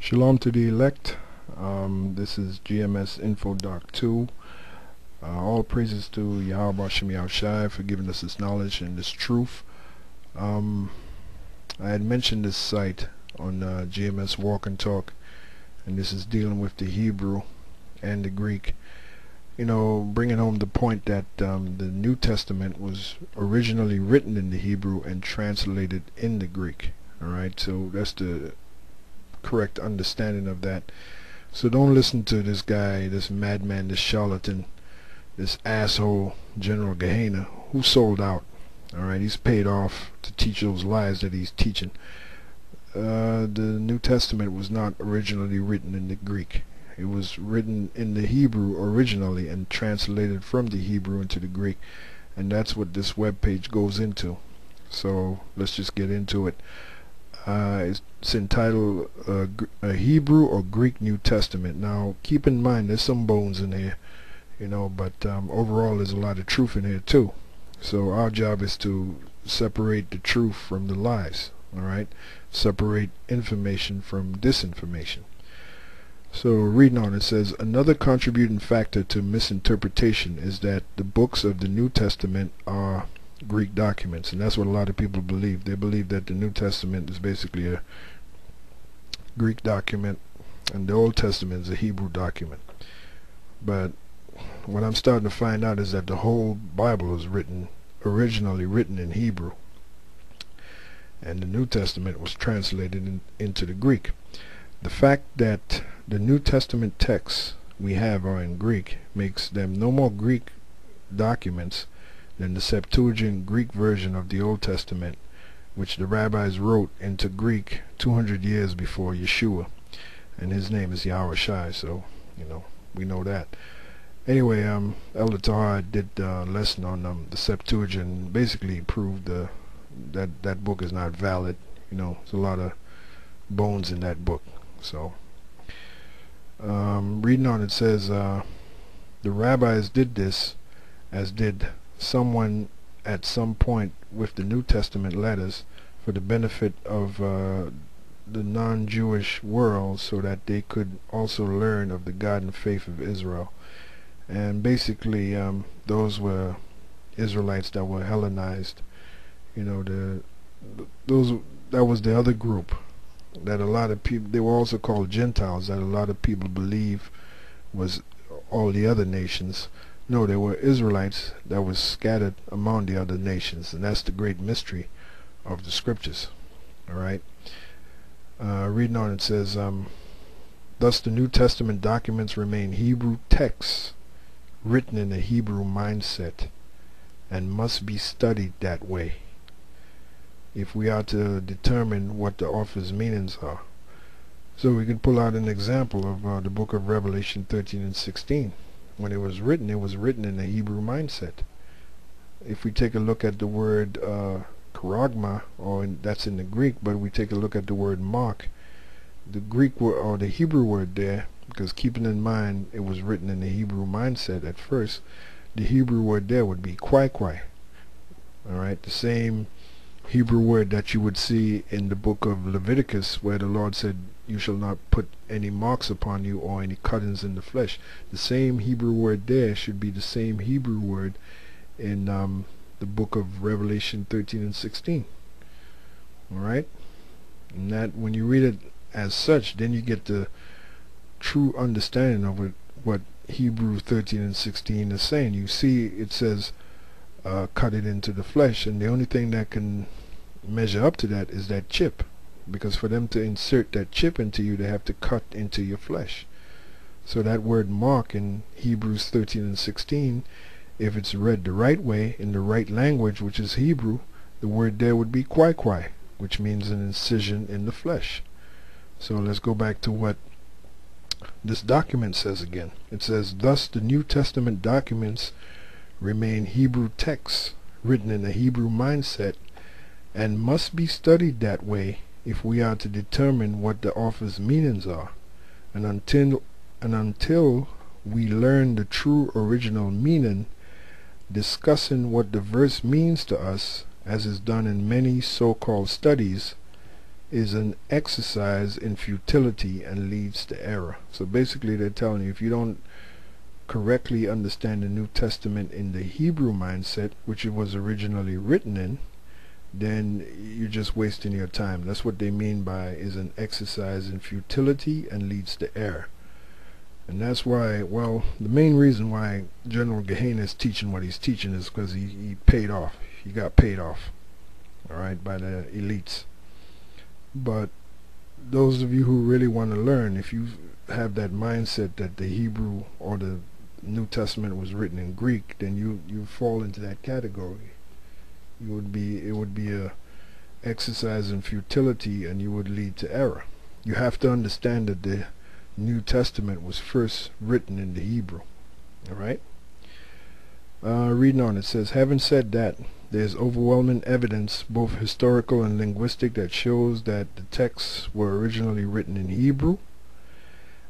Shalom to the elect. This is GMS Info Doc 2. All praises to Yahweh Shem Yahushai for giving us this knowledge and this truth. I had mentioned this site on GMS Walk and Talk, and this is dealing with the Hebrew and the Greek. You know, bringing home the point that the New Testament was originally written in the Hebrew and translated in the Greek. Alright, so that's the correct understanding of that. So don't listen to this guy, this madman, this charlatan, this asshole General Gehenna, who sold out. Alright, he's paid off to teach those lies that he's teaching. The New Testament was not originally written in the Greek. It was written in the Hebrew originally and translated from the Hebrew into the Greek, and that's what this web page goes into. So let's just get into it. It's entitled a Hebrew or Greek New Testament. Now keep in mind there's some bones in here, you know, but overall there's a lot of truth in here too. So our job is to separate the truth from the lies. Alright, separate information from disinformation. So reading on, it says, another contributing factor to misinterpretation is that the books of the New Testament are Greek documents, and that's what a lot of people believe. They believe that the New Testament is basically a Greek document and the Old Testament is a Hebrew document. But what I'm starting to find out is that the whole Bible was originally written in Hebrew, and the New Testament was translated into the Greek. The fact that the New Testament texts we have are in Greek makes them no more Greek documents than the Septuagint Greek version of the Old Testament, which the rabbis wrote into Greek 200 years before Yeshua, and his name is Yahushai, so you know, we know that. Anyway, Elder Tahar did a lesson on the Septuagint and basically proved that book is not valid. You know, there's a lot of bones in that book. So reading on, it says the rabbis did this, as did someone at some point with the New Testament letters, for the benefit of the non-Jewish world, so that they could also learn of the God and faith of Israel. And basically those were Israelites that were Hellenized. You know, that was the other group that a lot of people, they were also called Gentiles, that a lot of people believe was all the other nations. No, they were Israelites that was scattered among the other nations, and that's the great mystery of the scriptures. Alright, reading on, it says, thus the New Testament documents remain Hebrew texts written in a Hebrew mindset and must be studied that way if we are to determine what the author's meanings are. So we can pull out an example of the book of Revelation 13 and 16. When it was written in a Hebrew mindset. If we take a look at the word charagma, that's in the Greek, but we take a look at the word mark, the Greek word or the Hebrew word there, because keeping in mind it was written in the Hebrew mindset at first, the Hebrew word there would be kwai. Alright, the same Hebrew word that you would see in the book of Leviticus, where the Lord said, you shall not put any marks upon you or any cuttings in the flesh. The same Hebrew word there should be the same Hebrew word in the book of Revelation 13 and 16. Alright, and that when you read it as such, then you get the true understanding of what Hebrews 13 and 16 is saying. You see it says cut it into the flesh, and the only thing that can measure up to that is that chip, because for them to insert that chip into you, they have to cut into your flesh. So that word mark in Hebrews 13 and 16, if it's read the right way in the right language, which is Hebrew, the word there would be kwai, which means an incision in the flesh. So let's go back to what this document says again. It says, thus the New Testament documents remain Hebrew texts written in a Hebrew mindset and must be studied that way if we are to determine what the author's meanings are. And until we learn the true original meaning, discussing what the verse means to us, as is done in many so-called studies, is an exercise in futility and leads to error. So basically they're telling you, if you don't correctly understand the New Testament in the Hebrew mindset, which it was originally written in, then you're just wasting your time. That's what they mean by is an exercise in futility and leads to error. And that's why, well, the main reason why General Gehenna is teaching what he's teaching is because he paid off. He got paid off, all right, by the elites. But those of you who really want to learn, if you have that mindset that the Hebrew or the New Testament was written in Greek, then you fall into that category. It would be a exercise in futility, and you would lead to error. You have to understand that the New Testament was first written in the Hebrew. All right. Reading on, it says, having said that, there's overwhelming evidence, both historical and linguistic, that shows that the texts were originally written in Hebrew,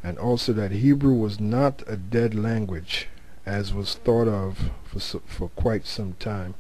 and also that Hebrew was not a dead language, as was thought of for quite some time.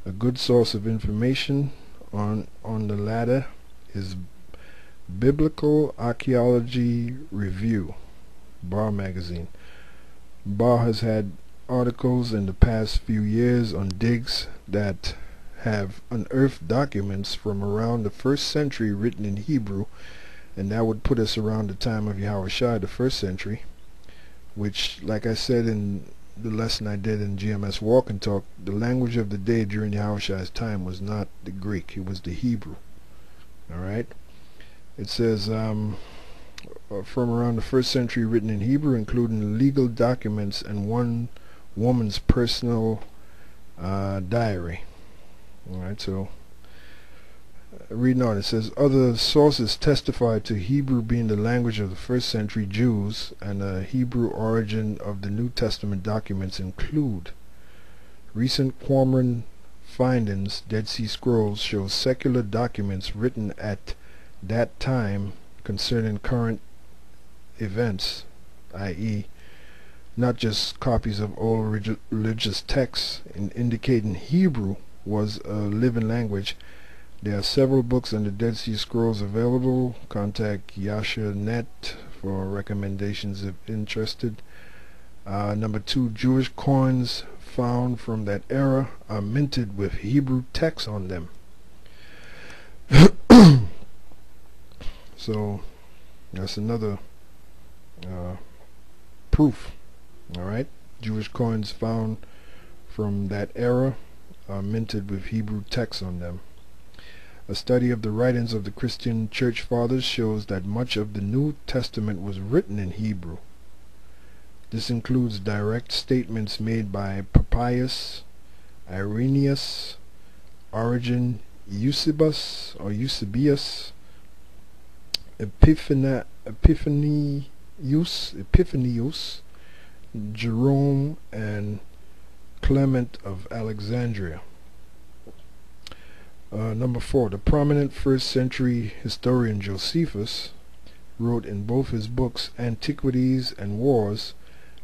A good source of information on the latter is Biblical Archaeology Review, Bar magazine. Bar has had articles in the past few years on digs that have unearthed documents from around the 1st century written in Hebrew, and that would put us around the time of Yahushua, the 1st century, which, like I said in the lesson I did in GMS Walk and Talk, the language of the day during Yahushua's time was not the Greek, it was the Hebrew. Alright? It says from around the 1st century written in Hebrew, including legal documents and one woman's personal diary. Alright, so reading on, it says other sources testify to Hebrew being the language of the 1st century Jews, and the Hebrew origin of the New Testament documents include recent Qumran findings. Dead Sea Scrolls show secular documents written at that time concerning current events, i.e. not just copies of old religious texts, indicating Hebrew was a living language. There are several books on the Dead Sea Scrolls available. Contact Yasha.net for recommendations if interested. Number 2, Jewish coins found from that era are minted with Hebrew text on them. So that's another proof. Alright, Jewish coins found from that era are minted with Hebrew text on them. A study of the writings of the Christian Church Fathers shows that much of the New Testament was written in Hebrew. This includes direct statements made by Papias, Irenaeus, Origen, Eusebius, Epiphanius, Jerome, and Clement of Alexandria. Number 4, the prominent 1st century historian Josephus wrote in both his books Antiquities and Wars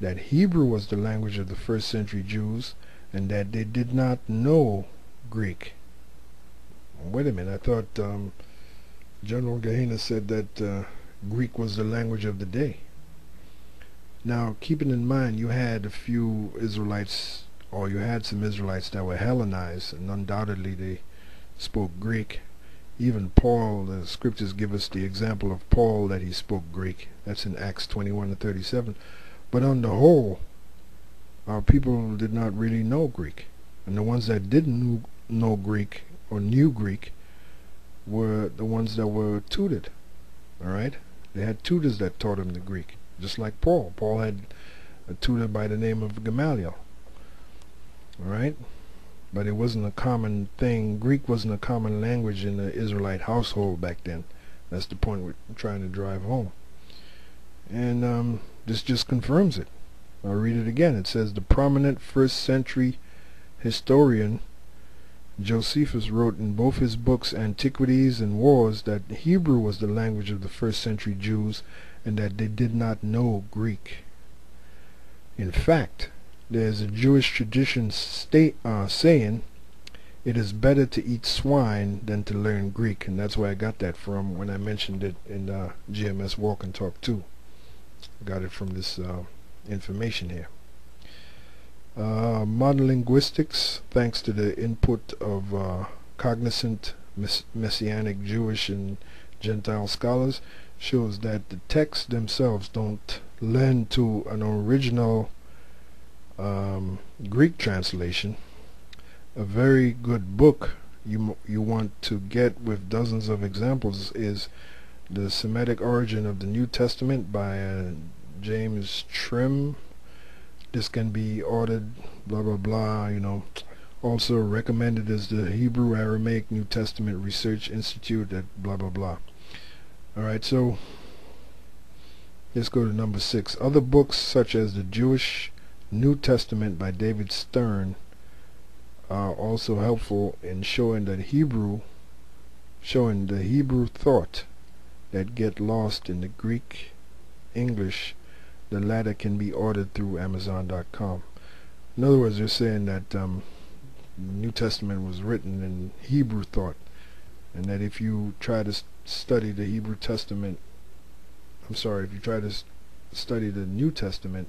that Hebrew was the language of the 1st century Jews and that they did not know Greek. Wait a minute, I thought General Gehenna said that Greek was the language of the day. Now, keeping in mind, you had a few Israelites, or you had some Israelites that were Hellenized, and undoubtedly they spoke Greek. Even Paul, the scriptures give us the example of Paul that he spoke Greek. That's in Acts 21-37. But on the whole, our people did not really know Greek. And the ones that didn't know Greek or knew Greek were the ones that were tutored. Alright? They had tutors that taught them the Greek. Just like Paul. Paul had a tutor by the name of Gamaliel. Alright? But it wasn't a common thing. Greek wasn't a common language in the Israelite household back then. That's the point we're trying to drive home. And this just confirms it. I'll read it again. It says, the prominent 1st century historian Josephus wrote in both his books Antiquities and Wars that Hebrew was the language of the 1st century Jews and that they did not know Greek. In fact, there's a Jewish tradition saying, it is better to eat swine than to learn Greek, and that's where I got that from when I mentioned it in GMS Walk and Talk 2. Got it from this information here. Modern linguistics, thanks to the input of cognizant Messianic Jewish and Gentile scholars, shows that the texts themselves don't lend to an original Greek translation. A very good book you want to get with dozens of examples is The Semitic Origin of the New Testament by James Trim. This can be ordered, blah blah blah, you know. Also recommended is the Hebrew Aramaic New Testament Research Institute at blah blah blah. Alright, so let's go to number 6. Other books such as the Jewish New Testament by David Stern are also helpful in showing the Hebrew thought that get lost in the Greek English. The latter can be ordered through Amazon.com. In other words, they're saying that the New Testament was written in Hebrew thought, and that if you try to study the Hebrew Testament, if you try to study the New Testament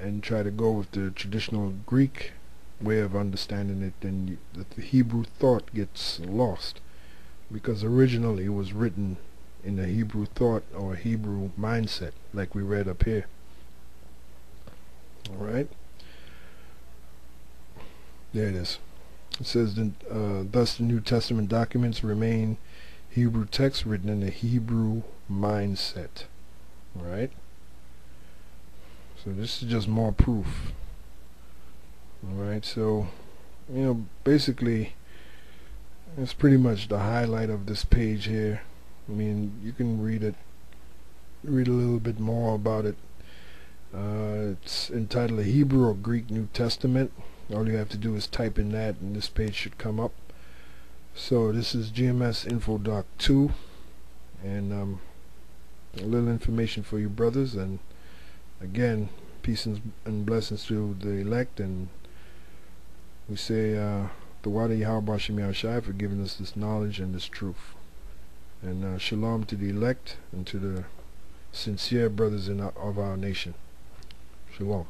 and try to go with the traditional Greek way of understanding it, then the Hebrew thought gets lost, because originally it was written in the Hebrew thought or Hebrew mindset, like we read up here. Alright, there it is. It says thus the New Testament documents remain Hebrew texts written in the Hebrew mindset. Alright, so this is just more proof. Alright, so basically it's pretty much the highlight of this page here. I mean, you can read a little bit more about it. It's entitled A Hebrew or Greek New Testament. All you have to do is type in that and this page should come up. So this is GMS Info Doc 2, and a little information for you brothers, and again, peace and blessings to the elect, and we say the Wada Yahweh Shem Yahushai for giving us this knowledge and this truth. And shalom to the elect and to the sincere brothers of our nation. Shalom.